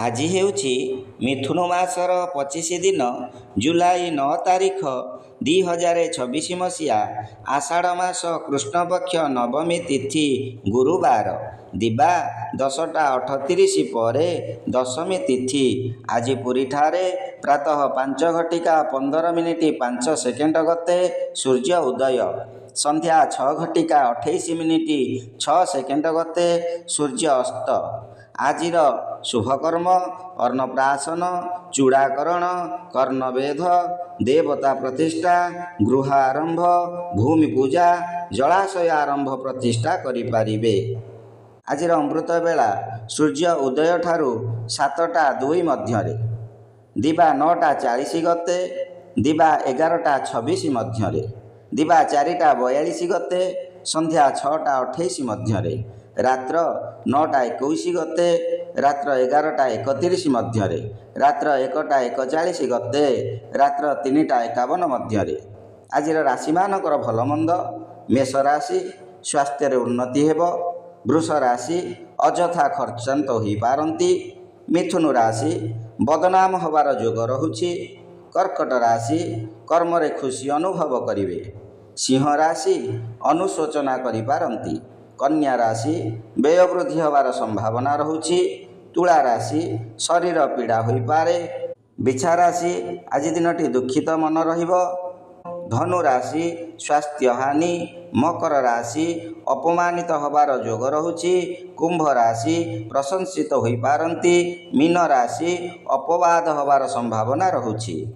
ଆଜି ହେଉଛି ମିଥୁନ ମାସର 25 ଦିନ ଜୁଲାଇ 9 ତାରିଖ 2026 ମସିହା ଆଷାଢ଼ ମାସ କୃଷ୍ଣପକ୍ଷ ନବମୀ ତିଥି ଗୁରୁବାର ଦିବା 10ଟା 38 ପରେ ଦଶମୀ ତିଥି। ଆଜି ପୁରୀଠାରେ ପ୍ରାତଃ 5:15:05 ଗତେ ସୂର୍ଯ୍ୟ ଉଦୟ, ସନ୍ଧ୍ୟା 6:28:06 ଗତେ ସୂର୍ଯ୍ୟ ଅସ୍ତ। ଆଜିର ଶୁଭକର୍ମ ଅନ୍ନପ୍ରାଶନ, ଚୂଡ଼ାକରଣ, କର୍ଣ୍ଣବେଧ, ଦେବତା ପ୍ରତିଷ୍ଠା, ଗୃହ ଆରମ୍ଭ, ଭୂମି ପୂଜା, ଜଳାଶୟ ଆରମ୍ଭ ପ୍ରତିଷ୍ଠା କରିପାରିବେ। ଆଜିର ଅମୃତ ବେଳା ସୂର୍ଯ୍ୟ ଉଦୟଠାରୁ 7ଟା 2 ମଧ୍ୟରେ, ଦିବା 9ଟା 40 ଗତେ, ଦିବା 11ଟା 26 ମଧ୍ୟରେ, ଦିବା 4ଟା 42 ଗତେ, ସନ୍ଧ୍ୟା 6ଟା 28 ମଧ୍ୟରେ, ରାତ୍ର 9ଟା 21 ଗତେ, ରାତ୍ର 11ଟା 31 ମଧ୍ୟରେ, ରାତ୍ର 1ଟା 41 ଗତେ, ରାତ୍ର 3ଟା 51 ମଧ୍ୟରେ। ଆଜିର ରାଶିମାନଙ୍କର ଭଲମନ୍ଦ: ମେଷ ରାଶି ସ୍ୱାସ୍ଥ୍ୟରେ ଉନ୍ନତି ହେବ। ବୃଷ ରାଶି ଅଯଥା ଖର୍ଚ୍ଚାନ୍ତ ହୋଇପାରନ୍ତି। ମିଥୁନ ରାଶି ବଦନାମ ହେବାର ଯୋଗ ରହୁଛି। କର୍କଟ ରାଶି କର୍ମରେ ଖୁସି ଅନୁଭବ କରିବେ। ସିଂହ ରାଶି ଅନୁଶୋଚନା କରିପାରନ୍ତି। କନ୍ୟା ରାଶି ବ୍ୟୟ ବୃଦ୍ଧି ହେବାର ସମ୍ଭାବନା ରହୁଛି। ତୁଳା ରାଶି ଶରୀର ପୀଡ଼ା ହୋଇପାରେ। ବିଛା ରାଶି ଆଜି ଦିନଟି ଦୁଃଖିତ ମନ ରହିବ। ଧନୁ ରାଶି ସ୍ୱାସ୍ଥ୍ୟ ହାନି। ମକର ରାଶି ଅପମାନିତ ହେବାର ଯୋଗ ରହୁଛି। କୁମ୍ଭ ରାଶି ପ୍ରଶଂସିତ ହୋଇପାରନ୍ତି। ମୀନ ରାଶି ଅପବାଦ ହେବାର ସମ୍ଭାବନା ରହୁଛି।